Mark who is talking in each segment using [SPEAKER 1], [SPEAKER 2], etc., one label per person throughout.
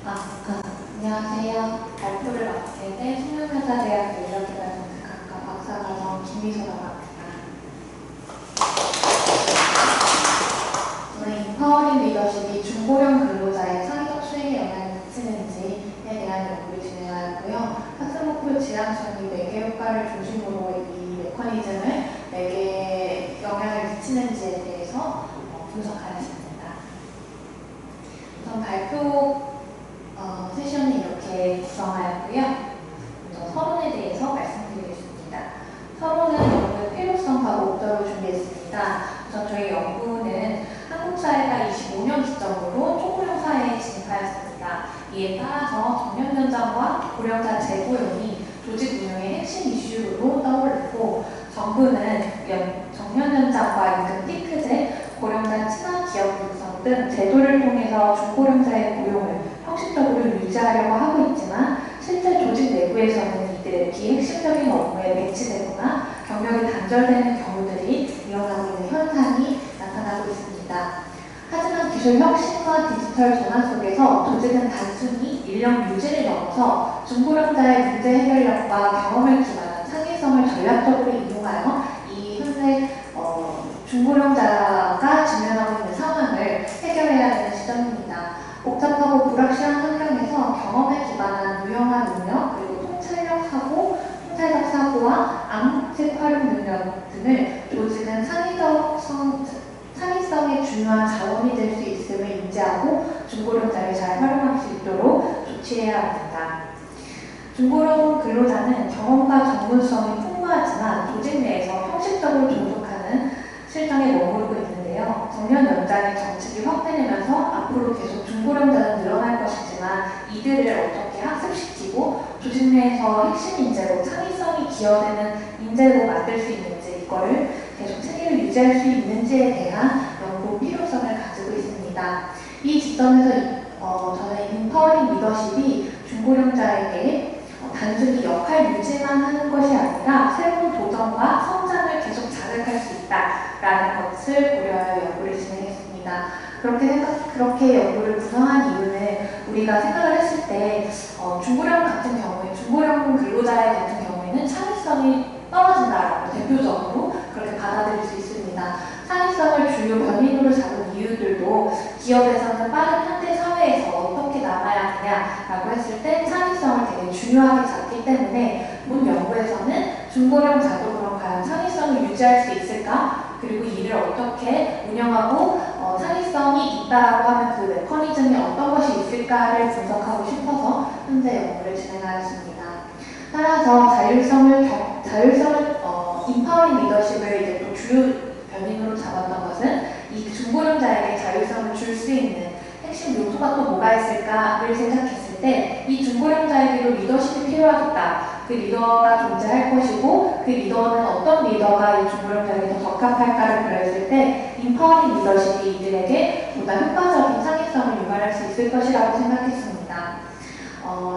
[SPEAKER 1] 안녕하세요. 발표를 맡게 된 신용회사대학교 인력개발정책학과 박사과정 김미소라고 합니다. 저는 인파워링 리더십이 중고령 근로자의 창의적 수행에 영향을 미치는지에 대한 연구를 진행하였고요. 학습 목표 지향성 및 매개 효과를 중심으로 이 메커니즘을 매개에 영향을 미치는지에 대해서 분석하였습니다. 우선 발표 세션이 이렇게 구성하였고요. 먼저 서론에 대해서 말씀드리겠습니다. 서론은 연구의 필요성과 목적을 준비했습니다. 우선 저희 연구는 한국 사회가 25년 기점으로 초고령 사회에 진입하였습니다. 이에 따라서 정년 연장과 고령자 재고용이 조직 운영의 핵심 이슈로 떠오르고, 정부는 정년 연장과 임금 피크제, 고령자 친화 기업 육성 등 제도를 통해서 중고령자의 고용을 형식적으로 유지하려고 하고 있지만, 실제 조직 내부에서는 이들의 비핵심적인 업무에 배치되거나 경력이 단절되는 경우들이 일어나고 있는 현상이 나타나고 있습니다. 하지만 기술 혁신과 디지털 전환 속에서 조직은 단순히 인력 유지를 넘어서 중고령자의 문제 해결력과 경험을 기반한 창의성을 전략적으로 이용하여 이 현재 중고령자가 직면하고 있는 상황을 해결해야 되는 시점입니다. 복잡하고 불확실한 환경에서 경험에 기반한 유용한 능력, 그리고 통찰력 사고, 통찰적 사고와 암묵적 활용 능력 등을 조직은 창의성의 중요한 자원이 될 수 있음을 인지하고 중고령자를 잘 활용할 수 있도록 조치해야 합니다. 중고령 근로자는 경험과 전문성이 풍부하지만 조직 내에서 형식적으로 종속하는 실정에 머무르고 있는데요. 정년 연장의 정책이 확대되면서 앞으로 계속 중고령자는 늘어날 것이지만, 이들을 어떻게 학습시키고 조직 내에서 핵심 인재로 창의성이 기여되는 인재로 만들 수 있는지, 이거를 계속 체계를 유지할 수 있는지에 대한 연구 필요성을 가지고 있습니다. 이 지점에서 저는 인파워링 리더십이 중고령자에게 단순히 역할 유지만 하는 것이 아니라 새로운 도전과 성장을 계속 자극할 수 있다라는 것을 고려하여 연구를 진행했습니다. 그렇게 연구를 구성한 이유는 우리가 생각을 했을 때 중고령 같은 경우에, 중고령 근로자 같은 경우에는 창의성이 떨어진다라고 대표적으로 그렇게 받아들일 수 있습니다. 창의성을 주요 변인으로 잡은 이유들도 기업에서는 빠른 현대 사회에서 어떻게 남아야 하냐라고 했을 때 창의성을 되게 중요하게 잡기 때문에 본 연구에서는 중고령자도 그럼 과연 창의성을 유지할 수 있을까? 그리고 이를 어떻게 운영하고 창의성이 있다라고 하면 그 메커니즘이 어떤 것이 있을까를 분석하고 싶어서 현재 연구를 진행하였습니다. 따라서 자율성을 인파워링 리더십을 이제 또 주요 변인으로 잡았던 것은 이 중고령자에게 자율성을 줄 수 있는 핵심 요소가 또 뭐가 있을까를 생각했을 때, 이 중고령자에게도 리더십이 필요하겠다. 그 리더가 존재할 것이고, 그 리더는 어떤 리더가 이 중고령자에게 더 적합할까를 고려했을 때 인파워링 리더십이 이들에게 보다 효과적인 창의성을 유발할 수 있을 것이라고 생각했습니다.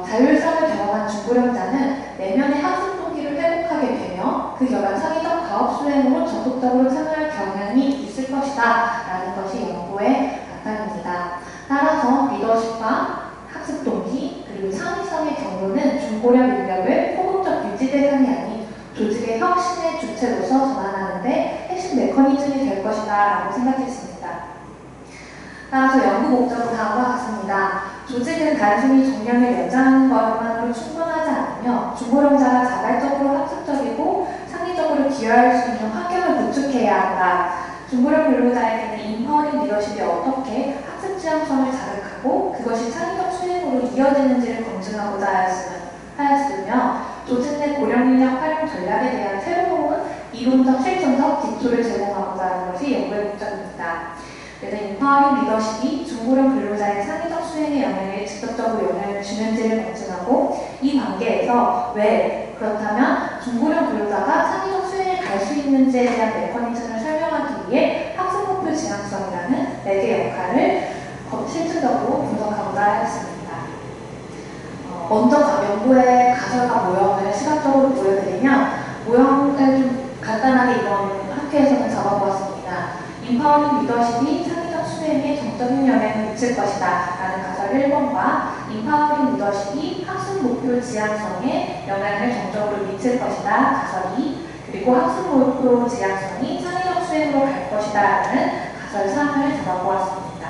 [SPEAKER 1] 자율성을 경험한 중고령자는 내면의 학습 동기를 회복하게 되며 그 결과 창의적 가업 수행으로 적극적으로 참여할 경향이 있을 것이다 라는 것이 연구의 바탕입니다. 따라서 리더십과 학습 동기 그리고 창의성의 경로는 중고령 인력을 포괄적 유지 대상이 아닌 조직의 혁신의 주체로서 전환하는 데 핵심 메커니즘이 될 것이다 라고 생각했습니다. 따라서 연구 목적은 다음과 같습니다. 조직은 단순히 정년을 연장하는 것만으로 충분하지 않으며 중고령자가 자발적으로 학습적이고 창의적으로 기여할 수 있는 환경을 구축해야 한다. 중고령 근로자에게는 인파워링 리더십이 어떻게 학습 지향성을 자극하고 그것이 창의적 수행으로 이어지는지를 검증하고자 하였으며, 조직 내 고령 인력 활용 전략에 대한 새로운 이론적 실천적 기초를 제공하고자 하는 것이 연구의 목적입니다. 그래서 인파워링 리더십이 중고령 근로자의 창의적 수행에 영향을 직접적으로 영향을 주는지를 검증하고, 이 관계에서 왜 그렇다면 중고령 근로자가 창의적 수행에 갈 수 있는지에 대한 메커니즘을 설명하기 위해 학습 목표 지향성이라는 매개 역할을 실질적으로 분석하고자 하였습니다. 먼저 연구의 가설과 모형을 시각적으로 보여드리면, 모형을 좀 간단하게 이번 학회에서는 잡아보았습니다. 인파워링 리더십이 창의적 수행에 정적인 영향을 미칠 것이다 라는 가설을 가설 1번과 인파워링 리더십이 학습 목표 지향성에 영향을 정적으로 미칠 것이다. 가설 2. 그리고 학습 목표 지향성이 창의적 수행으로 갈 것이다. 라는 가설 3을 잡아보았습니다.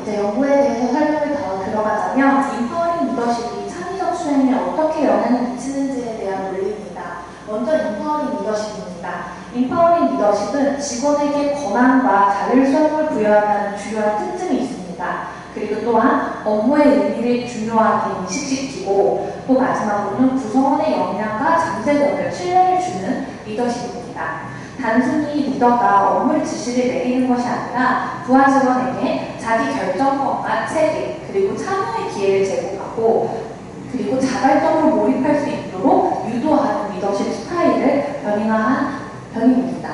[SPEAKER 1] 이제 연구에 대해서 설명을 더 들어가자면 인파워링 리더십이 창의적 수행에 어떻게 영향을 미치는지에 대한 논리입니다. 먼저 인파워링 리더십입니다. 인파워링 리더십은 직원에게 권한과 자율성을 부여한다는 주요한 특징이 있습니다. 그리고 또한 업무의 의미를 중요하게 인식시키고 또 마지막으로는 구성원의 역량과 잠재력을 신뢰를 주는 리더십입니다. 단순히 리더가 업무를 지시를 내리는 것이 아니라 부하 직원에게 자기 결정권과 책임 그리고 참여의 기회를 제공하고 그리고 자발적으로 몰입할 수 있도록 유도하는 리더십 스타일을 변형한 편입니다.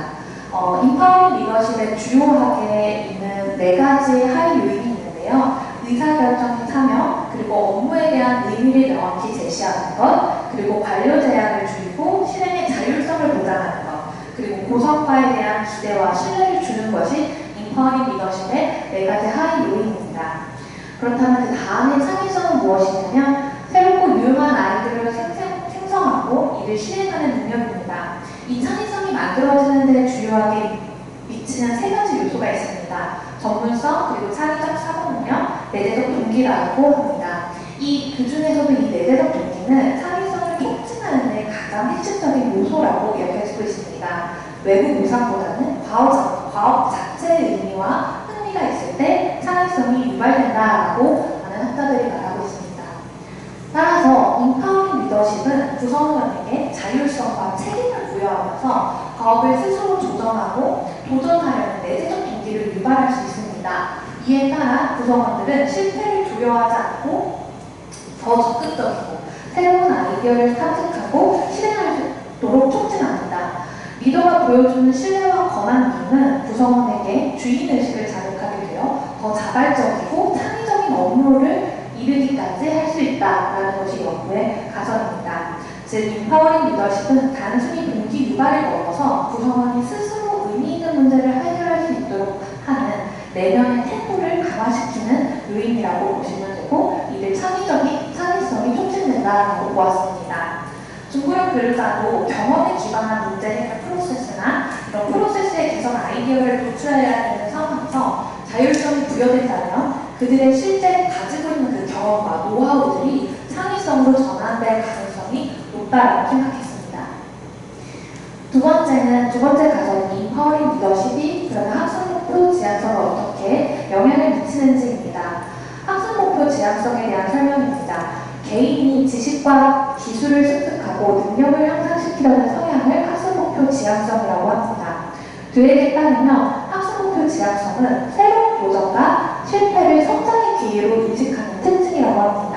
[SPEAKER 1] 인파워링 리더십에 주요하게 있는 4가지 하위 요인이 있는데요. 의사결정에 참여, 그리고 업무에 대한 의미를 명확히 제시하는 것, 그리고 관료 제약을 줄이고 실행의 자율성을 보장하는 것, 그리고 고성과에 대한 기대와 신뢰를 주는 것이 인파워링 리더십의 4가지 하위 요인입니다. 그렇다면 그 다음의 창의성은 무엇이냐면 새롭고 유용한 아이디어를 생성하고 이를 실행하는 능력입니다. 이 창의성이 만들어지는 데 주요하게 미치는 3가지 요소가 있습니다. 전문성, 그리고 창의적 사고 능력, 내재적 동기라고 합니다. 그 중에서도 이 내재적 동기는 창의성을 촉진하는 데 가장 핵심적인 요소라고 여겨지고 있습니다. 외부 보상보다는 과업 자체의 의미와 흥미가 있을 때 창의성이 유발된다라고 많은 학자들이 말하고 있습니다. 따라서 인파워링 리더십은 구성원에게 자율성과 책임을 부여하면서 과업을 스스로 조정하고 도전하려는 내재적 동기를 유발할 수 있습니다. 이에 따라 구성원들은 실패를 두려워하지 않고 더 적극적이고 새로운 아이디어를 탐색하고 실행할 수 있도록 촉진합니다. 리더가 보여주는 신뢰와 권한임은 구성원에게 주인의식을 자극하게 되어 더 자발적이고 창의적인 업무를 이르기까지 할 수 있다라는 것이 연구의 가설입니다. 즉, 인파워링 리더십은 단순히 동기 유발을 넘어서 구성원이 스스로 의미 있는 문제를 해결할 수 있도록 하는 내면의 태도를 강화시키는 요인이라고 보시면 되고 이를 창의성이 촉진된다라고 보았습니다. 중고령 근로자도 경험에 기반한 문제 해결 프로세스나 이런 프로세스의 개선 아이디어를 도출해야 되는 상황에서 자율성이 부여된다면 그들의 실제 가지고 있는 그 경험과 노하우들이 창의성으로 전환될 가능성이 높다고 생각했습니다. 두 번째 가설은 인파워링 리더십이 그러면 학습 목표 지향성을 어떻게 영향을 미치는지입니다. 학습 목표 지향성에 대한 설명입니다. 개인이 지식과 기술을 습득하고 능력을 향상시키려는 성향을 학습 목표 지향성이라고 합니다. 드에게 따르면 학습 목표 지향성은 새로운 도전과 실패를 성장의 기회로 인식하는 특징이라고 합니다.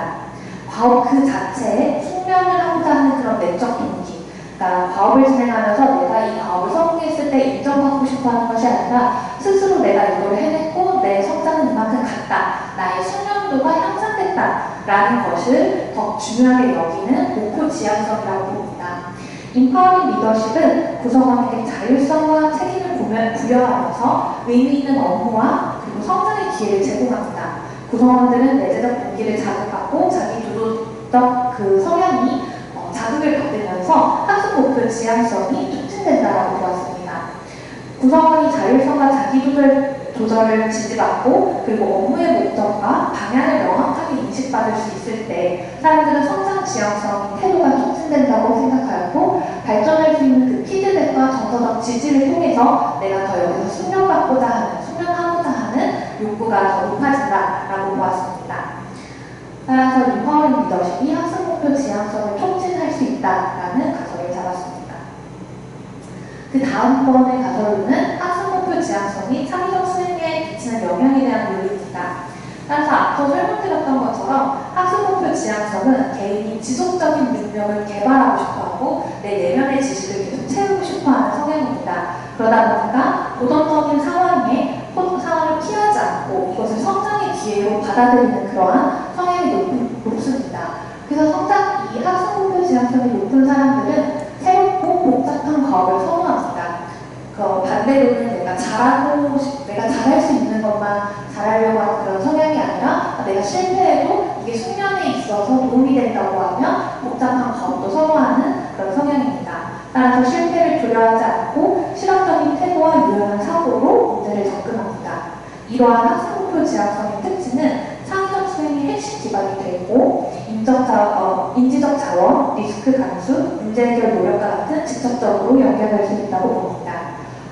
[SPEAKER 1] 과업 그 자체에 숙련을 하고자 하는 그런 내적 동기, 그러니까 과업을 진행하면서 내가 이 과업을 성공했을 때 인정받고 싶어 하는 것이 아니라 스스로 내가 이걸 해냈고 내 성장은 이만큼 갔다, 나의 숙련도가 향상됐다라는 것을 더 중요하게 여기는 목표 지향성이라고 봅니다. 인파워링 리더십은 구성원에게 자율성과 책임을 부여하면서 의미 있는 업무와 그리고 성장의 기회를 제공합니다. 구성원들은 내재적 동기를 자극하고 자기 주도적 그 성향이 자극을 받으면서 학습 목표 지향성이 촉진된다고 보았습니다. 구성원이 자율성과 자기 조절을 지지받고 그리고 업무의 목적과 방향을 명확하게 인식받을 수 있을 때 사람들은 성장 지향성인 태도가 촉진된다고 생각하였고 발전할 수 있는 그 피드백과 정서적 지지를 통해서 내가 더 여기서 숙련하고자 하는 욕구가 더 높아진다라고 보았습니다. 따라서 인파워링 리더십이 학습 목표 지향성을 촉진할 수 있다라는 가설을 잡았습니다. 그 다음번의 가설로는 학습 목표 지향성이 창의적 수행에 미치는 영향에 대한 논리입니다. 따라서 앞서 설명드렸던 것처럼 학습 목표 지향성은 개인이 지속적인 능력을 개발하고 싶어하고 내 내면의 지식을 계속 채우고 싶어하는 성향입니다. 그러다 보니까 도전적인 상황을 피하지 않고 이것을 성장의 기회로 받아들이는 그러한 성향이 높습니다. 그래서 이 학습 목표 지향성이 높은 사람들은 새롭고 복잡한 과업을 선호합니다. 반대로는 내가 잘할 수 있는 것만 잘하려고 하는 그런 성향이 아니라 내가 실패해도 이게 숙련에 있어서 도움이 된다고 하면 복잡한 과업도 선호하는 그런 성향입니다. 따라서 실패를 두려워하지 않고 실험적인 태도와 유연한 사고로 문제를 접근합니다. 이러한 학습 목표 지향성의 특징은 창의적 수행의 핵심 기반이 되고 인지적 자원, 리스크 감수, 문제 해결 노력과 같은 직접적으로 연결될 수 있다고 봅니다.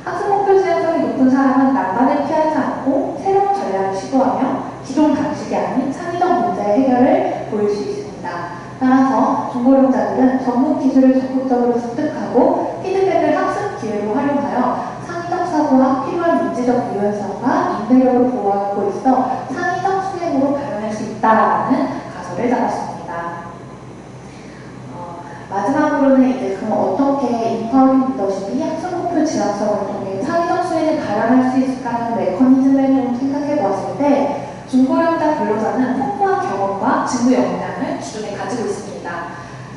[SPEAKER 1] 학습 목표 지향성이 높은 사람은 난관을 피하지 않고 새로운 전략을 시도하며 기존 방식이 아닌 창의적 문제 해결을 보일 수 있습니다. 따라서 중고령자들은 전문 기술을 적극적으로 습득하고 피드백을 학습 기회로 활용하여 창의적 사고와 필요한 인지적 유연성과 인내력을 보호하고 있어 창의적 수행으로 발현할 수 있다라는 가설을 잡았습니다. 마지막으로는 이제 그럼 어떻게 인파워링 리더십이 학습 목표 지향성을 통해 창의적 수행을 발현할 수 있을까 하는 메커니즘을 좀 생각해 보았을 때 중고령자 근로자는 풍부한 경험과 직무 역량을 기존에 가지고 있습니다.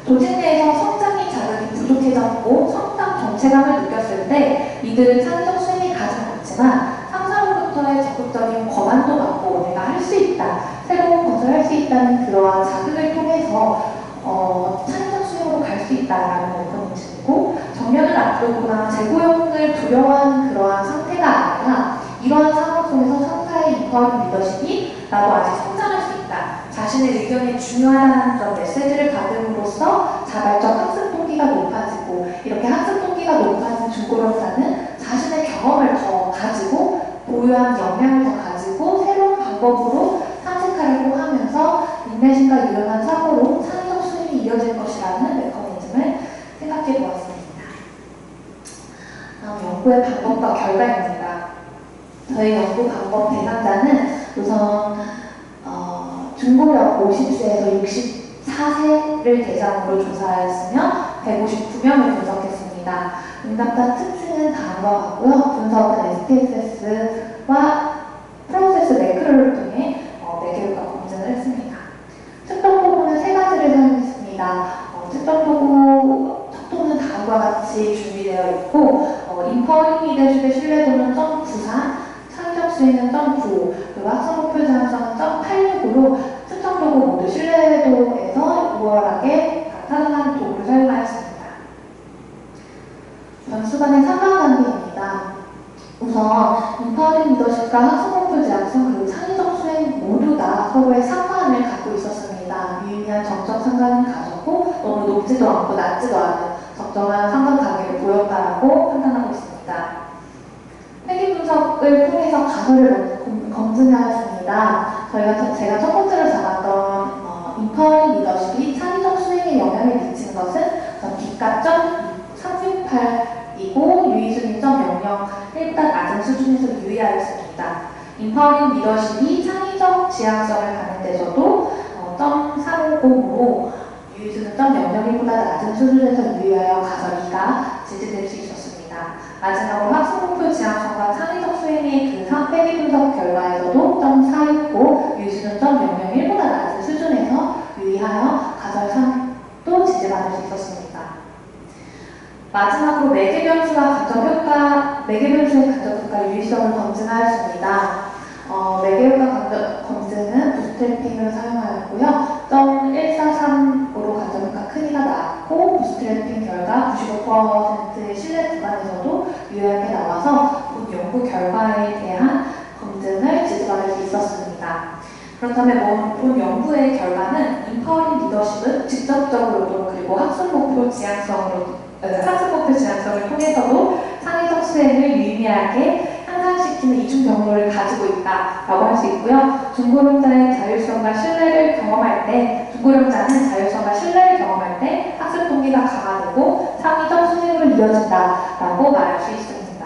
[SPEAKER 1] 조직 내에서 성장의 자극이 부족해졌고 성장 정체감을 느꼈을 때 이들은 창의적 수행이 가지 않지만 상사로부터의 적극적인 권한도 받고 내가 할 수 있다, 새로운 것을 할 수 있다는 그러한 자극을 통해서 창의적 수행으로 갈 수 있다라는 메커니즘이고, 정년을 앞두거나 재고용을 두려워하는 그러한 상태가 아니라 이러한 상황 속에서 상사의 인파워링 리더십이 나도 아직 성장할 수 있다, 자신의 의견이 중요하다는 그런 메시지를 받음으로써 자발적 학습 동기가 높아지고, 이렇게 학습 동기가 높아진 중고령자는 자신의 경험을 더 가지고 보유한 역량을 더 가지고 새로운 방법으로 탐색하려고 하면서 인내심과 유연한 사고로 창의적 수행이 이어질 것이라는 메커니즘을 생각해 보았습니다. 다음 연구의 방법과 결과입니다. 저희 연구 방법 대상자는 우선 중고령 50세에서 64세를 대상으로 조사하였으며 159명을 분석했습니다. 응답자 특징은 다음과 같고요. 분석은 SPSS와 프로세스 매크로를 통해 매개효과 검증을 했습니다. 측정 도구는 세 가지를 사용했습니다. 측정 도구 척도는 다음과 같이 준비되어 있고, 인파워링 리더십의 신뢰도는 0.93, 창의적 수행은 0.95, 그리고 학습 목표 지향성은 0.86으로 측정 도구 모두 신뢰도에서 우월하게 나타나는 도구를 사용하였습니다. 변수 간의 상관관계입니다. 우선 인파워링 리더십과 학습 목표 지향성 그리고 창의적 수행 모두 다 서로의 상관을 갖고 있었습니다. 유의미한 정적 상관은 가졌고 너무 높지도 않고 낮지도 않은 적정한 상관관계를 보였다라고 판단하고 있습니다. 회귀 분석을 통해서 가설을 검증하였습니다. 제가 첫 번째로 잡았던 인파워링 리더십이 창의적 수행에 영향을 미치는 것은 D가 368이고 유의수는 0.001보다 낮은 수준에서 유의하였습니다. 인파워링 리더십이 창의적 지향성을 가는 데서도 0.350으로 유의수는 0.001보다 낮은 수준에서 유의하여 가설 2가 지지될 수 있었습니다. 마지막으로 학습 목표 지향성과 창의적 수행의 그 회귀 분석 결과에서도 0.469, 유의수는 0.001보다 낮은 수준에서 유의하여 가설 3도 지지받을 수 있었습니다. 마지막으로 매개 변수의 간접 효과 유의성을 검증하였습니다. 매개 효과 검증은 부스트래핑을 사용하였고요. 0.143으로 간접 효과 크기가 나왔고, 부스트래핑 결과 95%의 신뢰 구간에서도 유효하게 나와서 본 연구 결과에 대한 검증을 지지받을 수 있었습니다. 그렇다면 본 연구의 결과는 인파워링 리더십은 직접적으로도 그리고 학습 목표 지향성을 통해서도 창의적 수행을 유의미하게 향상시키는 이중 경로를 가지고 있다라고 할 수 있고요. 중고령자는 자율성과 신뢰를 경험할 때 학습 동기가 강화되고 창의적 수행으로 이어진다라고 말할 수 있습니다.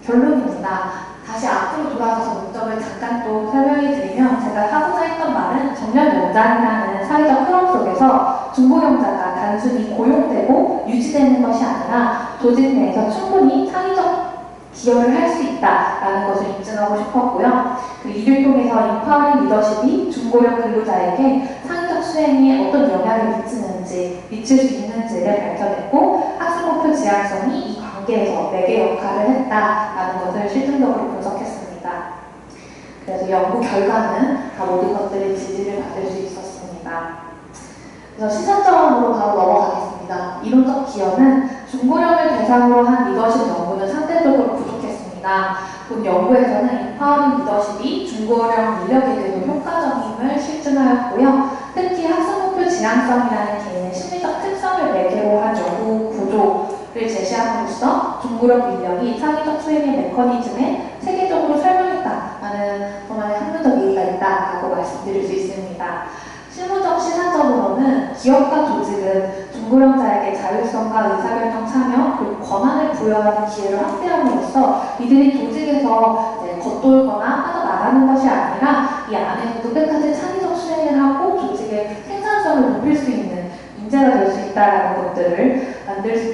[SPEAKER 1] 결론입니다. 다시 앞으로 돌아가서 목적을 잠깐 또 설명해 드리면, 제가 하고자 했던 말은 정년 연장이라는 사회적 흐름 속에서 중고령자가 단순히 고용되고 유지되는 것이 아니라 조직 내에서 충분히 창의적 기여를 할 수 있다라는 것을 입증하고 싶었고요. 이를 통해서 인파워링 리더십이 중고령 근로자에게 창의적 수행에 어떤 영향을 미칠 수 있는지를 밝혀냈고, 학습 목표 지향성이 이 관계에서 매개 역할을 했다라는 것을 실증적으로 분석했습니다. 그래서 연구 결과는 다 모든 것들이 지지를 받을 수 있었습니다. 그래서 시사점으로 바로 넘어가겠습니다. 이론적 기여는 중고령을 대상으로 한 리더십 연구는 상대적으로 부족했습니다. 본 연구에서는 인파워링 리더십이 중고령 인력에게도 효과적임을 실증하였고요. 특히 학습 목표 지향성이라는 개인의 심리적 특성을 매개로 한 연구 구조를 제시함으로써 중고령 인력이 창의적 수행의 메커니즘에 체계적으로 설명했다라는 정말 학문적 이유가 있다라고 말씀드릴 수 있습니다. 실무적 시사적으로는 기업과 조직은 중고령자에게 자율성과 의사결정 참여 그리고 권한을 부여하는 기회를 확대함으로써 이들이 조직에서 겉돌거나 빠져나가는 것이 아니라 이 안에서도 끝까지 창의적 수행을 하고 조직의 생산성을 높일 수 있는 인재가 될 수 있다는 것들을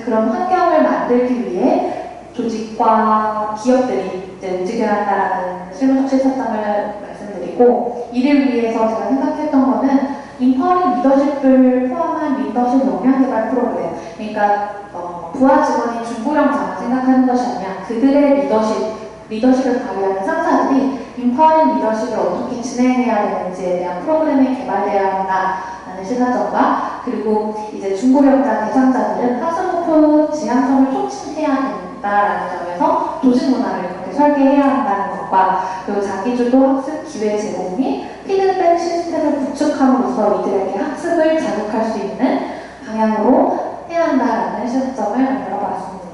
[SPEAKER 1] 그런 환경을 만들기 위해 조직과 기업들이 움직여야 한다는 실무적 시사점을 말씀드리고, 이를 위해서 제가 생각했던 것은 인파워링 리더십을 포함한 리더십 역량개발 프로그램, 그러니까 부하 직원이 중고령자만 생각하는 것이 아니라 그들의 리더십을 발휘하는 상사들이 인파워링 리더십을 어떻게 진행해야 되는지에 대한 프로그램이 개발되어야 한다는 시사점과, 그리고 이제 중고령자 대상자들은 학습 목표 지향성을 촉진해야 된다라는 점에서 조직 문화를 그렇게 설계해야 한다는 것과, 그리고 자기주도 학습 기회 제공 및 피드백 시스템을 구축함으로써 이들에게 학습을 자극할 수 있는 방향으로 해야 한다라는 시사점을 만들어 봤습니다.